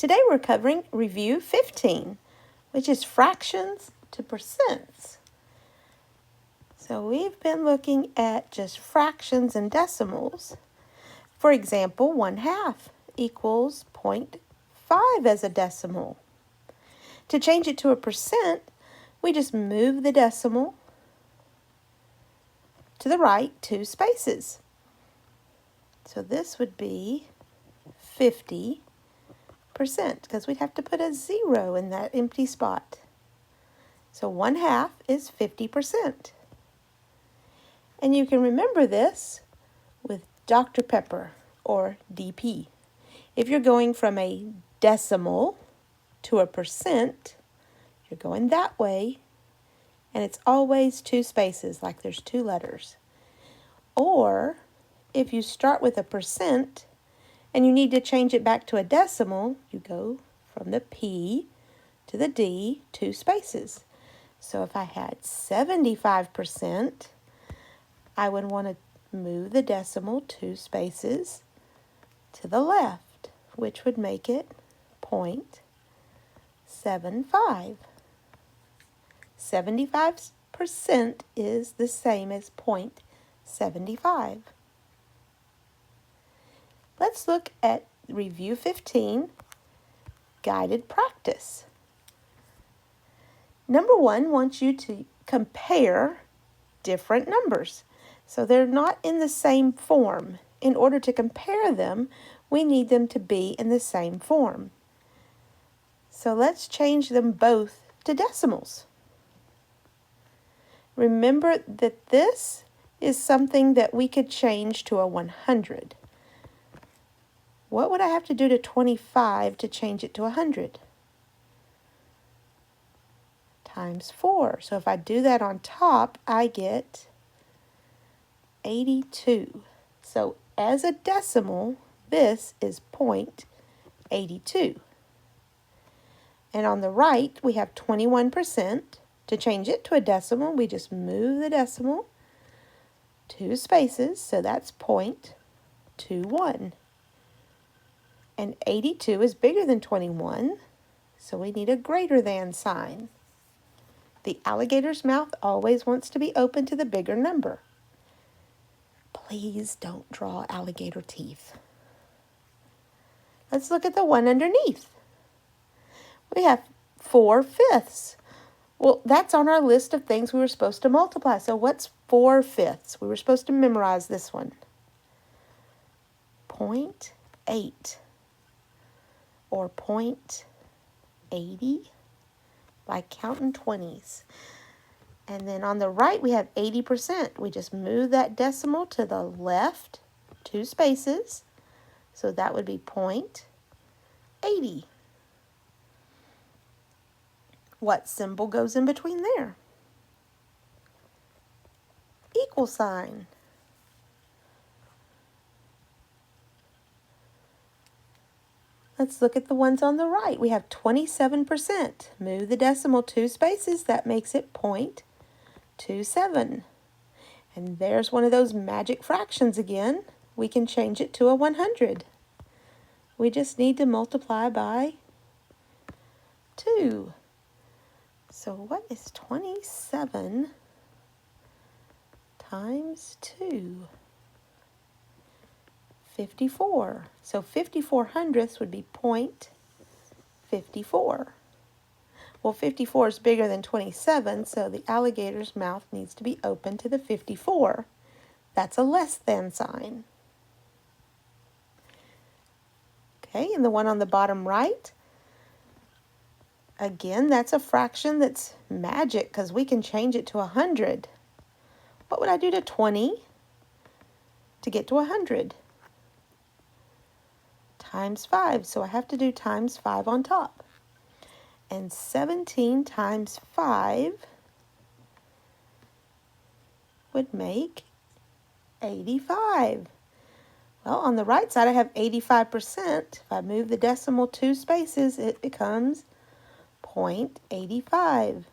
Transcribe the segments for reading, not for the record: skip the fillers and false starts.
Today we're covering Review 15, which is fractions to percents. So we've been looking at just fractions and decimals. For example, 1/2 equals 0.5 as a decimal. To change it to a percent, we just move the decimal to the right 2 spaces. So this would be 50%, because we'd have to put a 0 in that empty spot. So 1/2 is 50%. And you can remember this with Dr. Pepper, or DP. If you're going from a decimal to a percent, you're going that way, and it's always 2 spaces, like there's 2 letters. Or if you start with a percent and you need to change it back to a decimal, you go from the P to the D, 2 spaces. So if I had 75%, I would want to move the decimal 2 spaces to the left, which would make it 0.75. 75% is the same as 0.75. Let's look at Review 15, Guided Practice. Number 1 wants you to compare different numbers. So they're not in the same form. In order to compare them, we need them to be in the same form. So let's change them both to decimals. Remember that this is something that we could change to a 100. What would I have to do to 25 to change it to 100? Times 4. So if I do that on top, I get 82. So as a decimal, this is 0.82. And on the right, we have 21%. To change it to a decimal, we just move the decimal 2 spaces, so that's 0.21. And 82 is bigger than 21, so we need a greater than sign. The alligator's mouth always wants to be open to the bigger number. Please don't draw alligator teeth. Let's look at the one underneath. We have 4/5. Well, that's on our list of things we were supposed to multiply. So what's 4/5? We were supposed to memorize this one. 0.8 or 0.80 by counting 20s. And then on the right, we have 80%. We just move that decimal to the left 2 spaces. So that would be 0.80. What symbol goes in between there? Equal sign. Let's look at the ones on the right. We have 27%. Move the decimal 2 spaces. That makes it 0.27. And there's one of those magic fractions again. We can change it to a 100. We just need to multiply by 2. So what is 27 times 2? 54. So 54 hundredths would be 0.54. Well, 54 is bigger than 27, so the alligator's mouth needs to be open to the 54. That's a less than sign. Okay, and the one on the bottom right, again, that's a fraction that's magic because we can change it to 100. What would I do to 20 to get to 100? Times 5, so I have to do times 5 on top. And 17 times 5 would make 85. Well, on the right side, I have 85%. If I move the decimal 2 spaces, it becomes 0.85.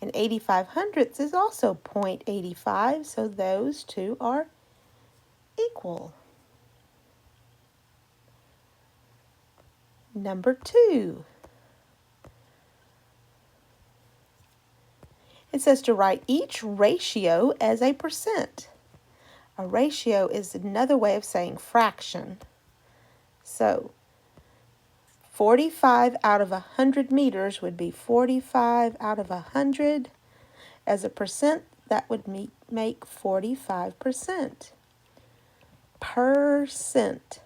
And 85 hundredths is also 0.85, so those two are equal. Number 2. It says to write each ratio as a percent. A ratio is another way of saying fraction. So 45 out of 100 meters would be 45 out of 100. As a percent, that would make 45%. Percent.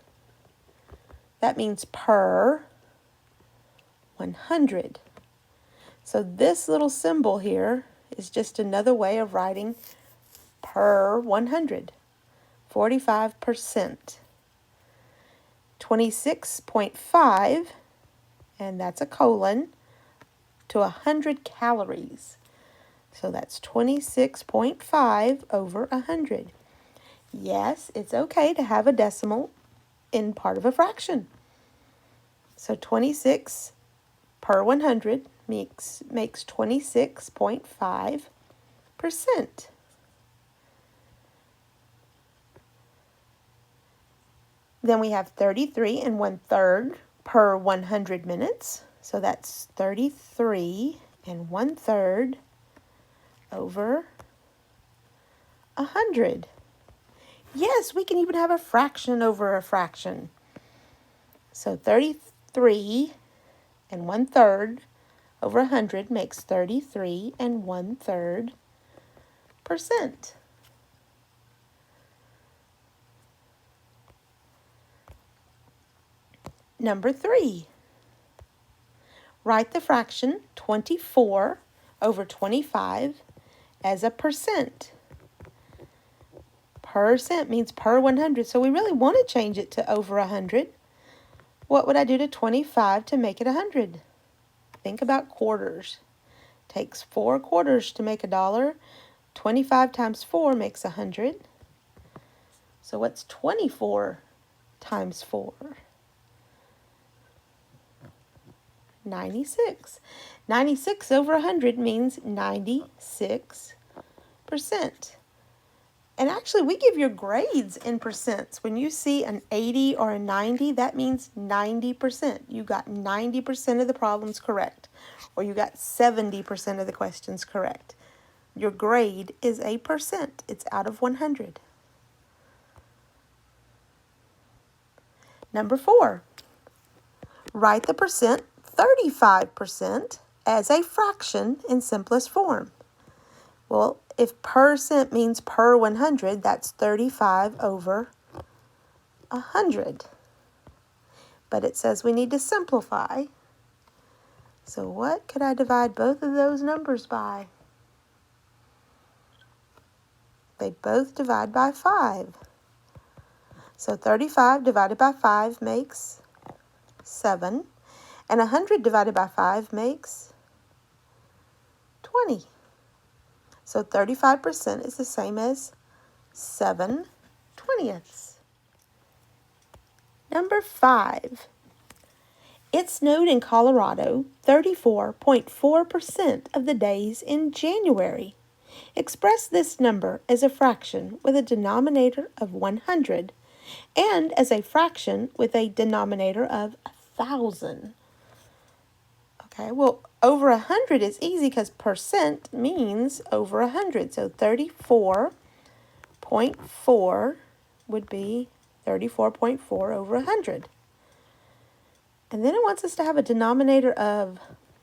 That means per 100. So this little symbol here is just another way of writing per 100. 45%. 26.5, and that's a colon, to 100 calories. So that's 26.5 over 100. Yes, it's okay to have a decimal in part of a fraction. So 26 per 100 makes 26.5%. Then we have 33 1/3 per 100 minutes. So that's 33 1/3 over 100. Yes, we can even have a fraction over a fraction. So 33 1/3 over 100 makes 33 1/3%. Number 3. Write the fraction 24 over 25 as a percent. Percent means per 100, so we really want to change it to over 100. What would I do to 25 to make it 100? Think about quarters. Takes 4 quarters to make $1. 25 times 4 makes 100. So what's 24 times 4? 96. 96 over 100 means 96%. And actually, we give your grades in percents. When you see an 80 or a 90, that means 90%. You got 90% of the problems correct, or you got 70% of the questions correct. Your grade is a percent. It's out of 100. Number 4. Write the percent 35% as a fraction in simplest form. Well, if percent means per 100, that's 35 over 100. But it says we need to simplify. So what could I divide both of those numbers by? They both divide by 5. So 35 divided by 5 makes 7. And 100 divided by 5 makes 20. So 35% is the same as 7/20. Number 5. It snowed in Colorado 34.4% of the days in January. Express this number as a fraction with a denominator of 100 and as a fraction with a denominator of 1,000. Okay, well, over 100 is easy because percent means over 100. So 34.4 would be 34.4 over 100. And then it wants us to have a denominator of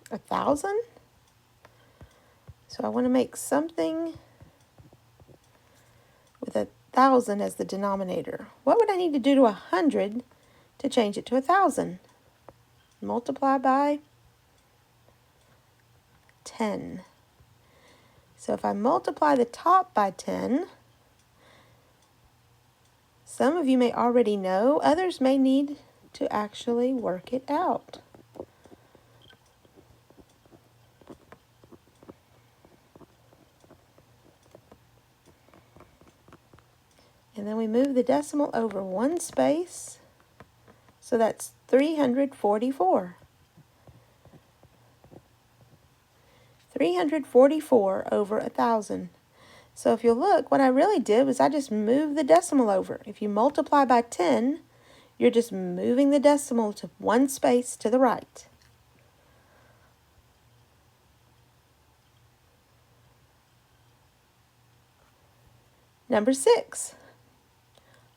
1,000. So I want to make something with 1,000 as the denominator. What would I need to do to 100 to change it to 1,000? Multiply by 10. So if I multiply the top by 10, some of you may already know, others may need to actually work it out. And then we move the decimal over one space, so that's 344. 344 over 1,000. So if you look, what I really did was I just moved the decimal over. If you multiply by 10, You're just moving the decimal to one space to the right. Number 6.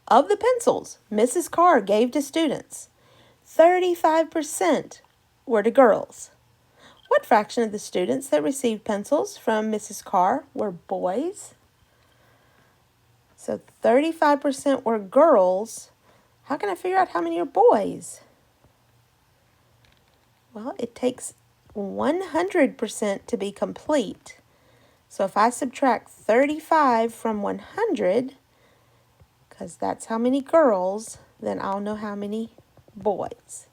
Of the pencils Mrs. Carr gave to students, 35% were to girls. What fraction of the students that received pencils from Mrs. Carr were boys? So 35% were girls. How can I figure out how many are boys? Well, it takes 100% to be complete. So if I subtract 35 from 100, because that's how many girls, then I'll know how many boys.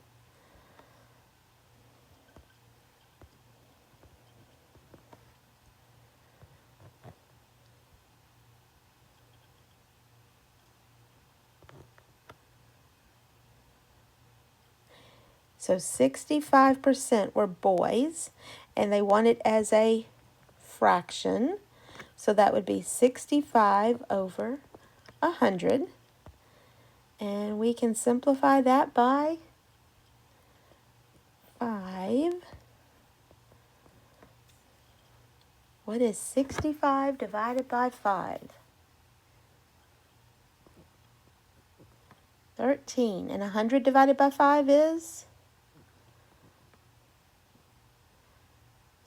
So 65% were boys, and they want it as a fraction. So that would be 65 over 100. And we can simplify that by 5. What is 65 divided by 5? 13. And 100 divided by 5 is?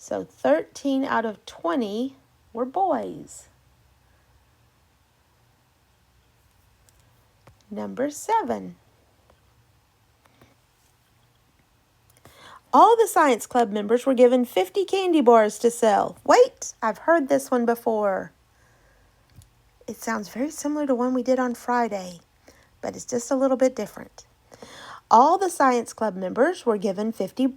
So 13 out of 20 were boys. Number 7. All the science club members were given 50 candy bars to sell. Wait, I've heard this one before. It sounds very similar to one we did on Friday, but it's just a little bit different. All the science club members were given 50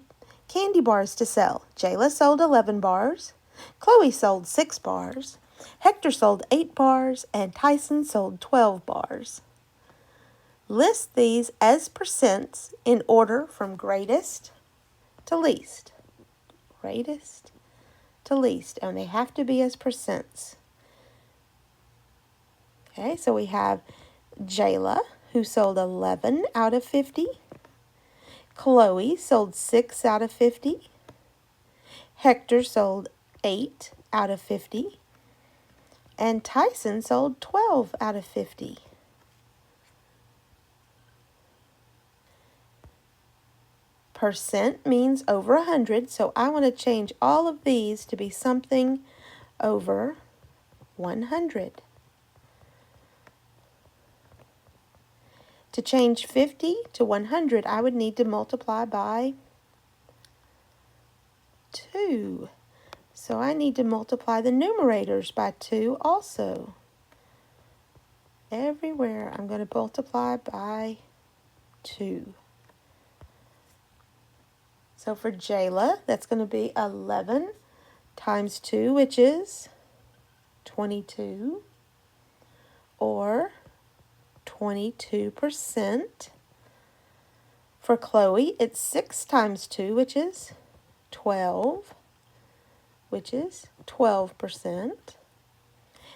candy bars to sell. Jayla sold 11 bars, Chloe sold 6 bars, Hector sold 8 bars, and Tyson sold 12 bars. List these as percents in order from greatest to least. Greatest to least, and they have to be as percents. Okay, so we have Jayla, who sold 11 out of 50. Chloe sold 6 out of 50. Hector sold 8 out of 50. And Tyson sold 12 out of 50. Percent means over 100, so I want to change all of these to be something over 100. To change 50 to 100, I would need to multiply by 2. So I need to multiply the numerators by 2 also. Everywhere I'm going to multiply by 2. So for Jayla, that's going to be 11 times 2, which is 22, or 22%. For Chloe, it's 6 times 2, which is 12, which is 12%.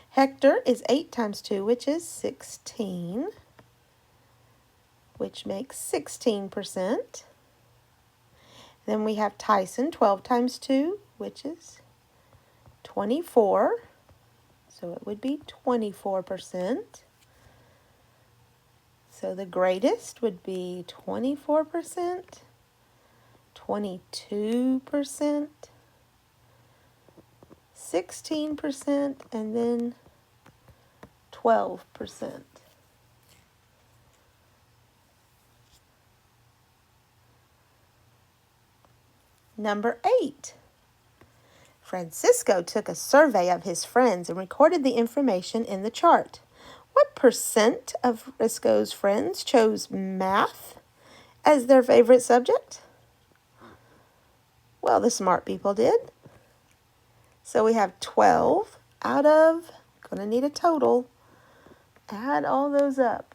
Hector is 8 times 2, which is 16, which makes 16%. Then we have Tyson, 12 times 2, which is 24, so it would be 24%. So the greatest would be 24%, 22%, 16%, and then 12%. Number 8. Francisco took a survey of his friends and recorded the information in the chart. What percent of Francisco's friends chose math as their favorite subject? Well, the smart people did. So we have 12 out of, going to need a total. Add all those up.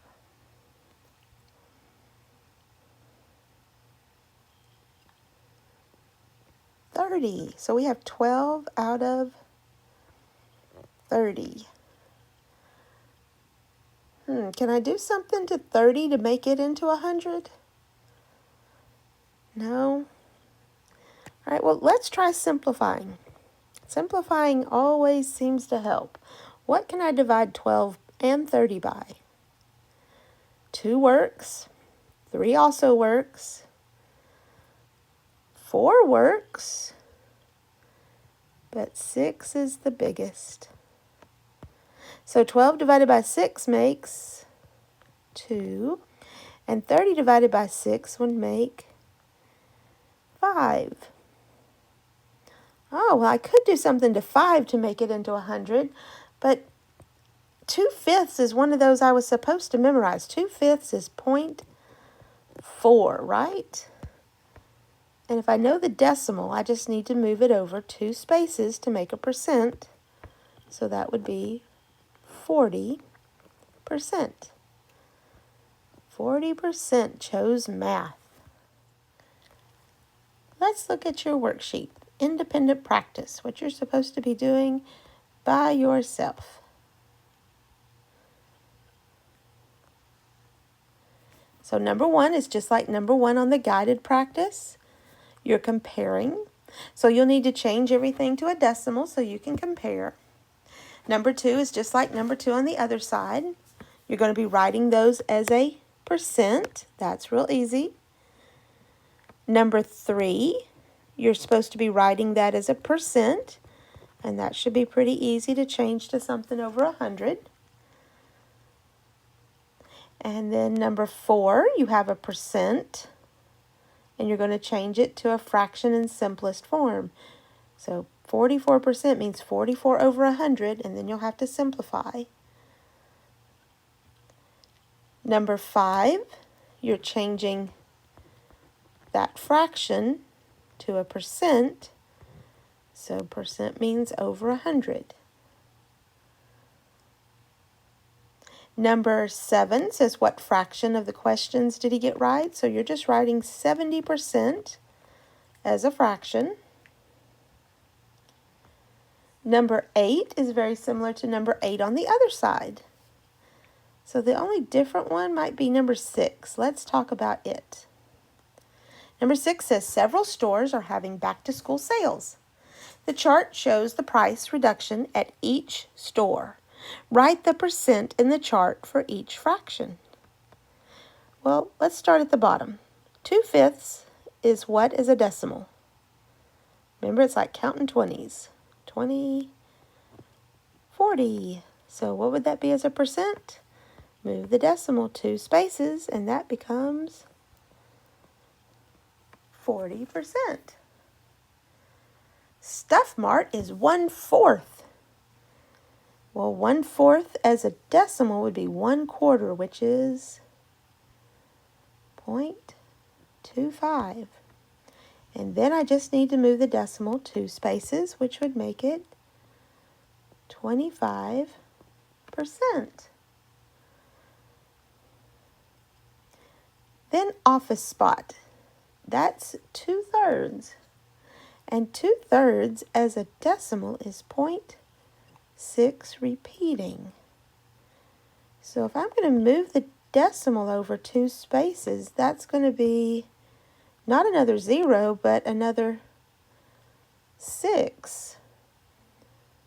So we have 12 out of 30. Can I do something to 30 to make it into 100? No. All right, well, let's try simplifying. Simplifying always seems to help. What can I divide 12 and 30 by? 2 works. 3 also works. 4 works. But 6 is the biggest. So 12 divided by 6 makes 2. And 30 divided by 6 would make 5. Oh, well, I could do something to 5 to make it into 100, but 2/5 is one of those I was supposed to memorize. 2/5 is 0.4, right? And if I know the decimal, I just need to move it over 2 spaces to make a percent. So that would be 40%. 40% chose math. Let's look at your worksheet. Independent practice, what you're supposed to be doing by yourself. So number 1 is just like number 1 on the guided practice. You're comparing. So you'll need to change everything to a decimal so you can compare. Number 2 is just like number 2 on the other side. You're going to be writing those as a percent. That's real easy. Number 3, you're supposed to be writing that as a percent. And that should be pretty easy to change to something over 100. And then number 4, you have a percent. And you're going to change it to a fraction in simplest form. So 44% means 44 over 100, and then you'll have to simplify. Number 5, you're changing that fraction to a percent. So percent means over 100. Number 7 says what fraction of the questions did he get right? So you're just writing 70% as a fraction. Number 8 is very similar to number 8 on the other side. So the only different one might be number 6. Let's talk about it. Number 6 says several stores are having back-to-school sales. The chart shows the price reduction at each store. Write the percent in the chart for each fraction. Well, let's start at the bottom. 2/5 is what is a decimal? Remember, it's like counting 20s. 20, 40. So what would that be as a percent? Move the decimal 2 spaces, and that becomes 40%. Stuff Mart is 1/4. Well, 1/4 as a decimal would be 1/4, which is 0.25. And then I just need to move the decimal 2 spaces, which would make it 25%. Then office spot. That's 2/3. And 2/3 as a decimal is 0.6 repeating. So if I'm going to move the decimal over 2 spaces, that's going to be not another 0, but another 6.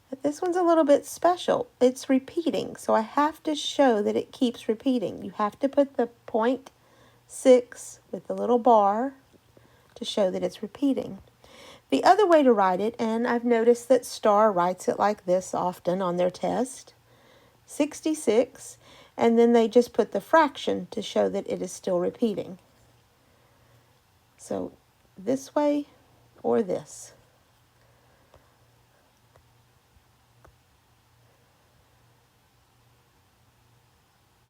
But this one's a little bit special. It's repeating, so I have to show that it keeps repeating. You have to put the 0.6 with the little bar to show that it's repeating. The other way to write it, and I've noticed that STAR writes it like this often on their test, 66, and then they just put the fraction to show that it is still repeating. So this way or this.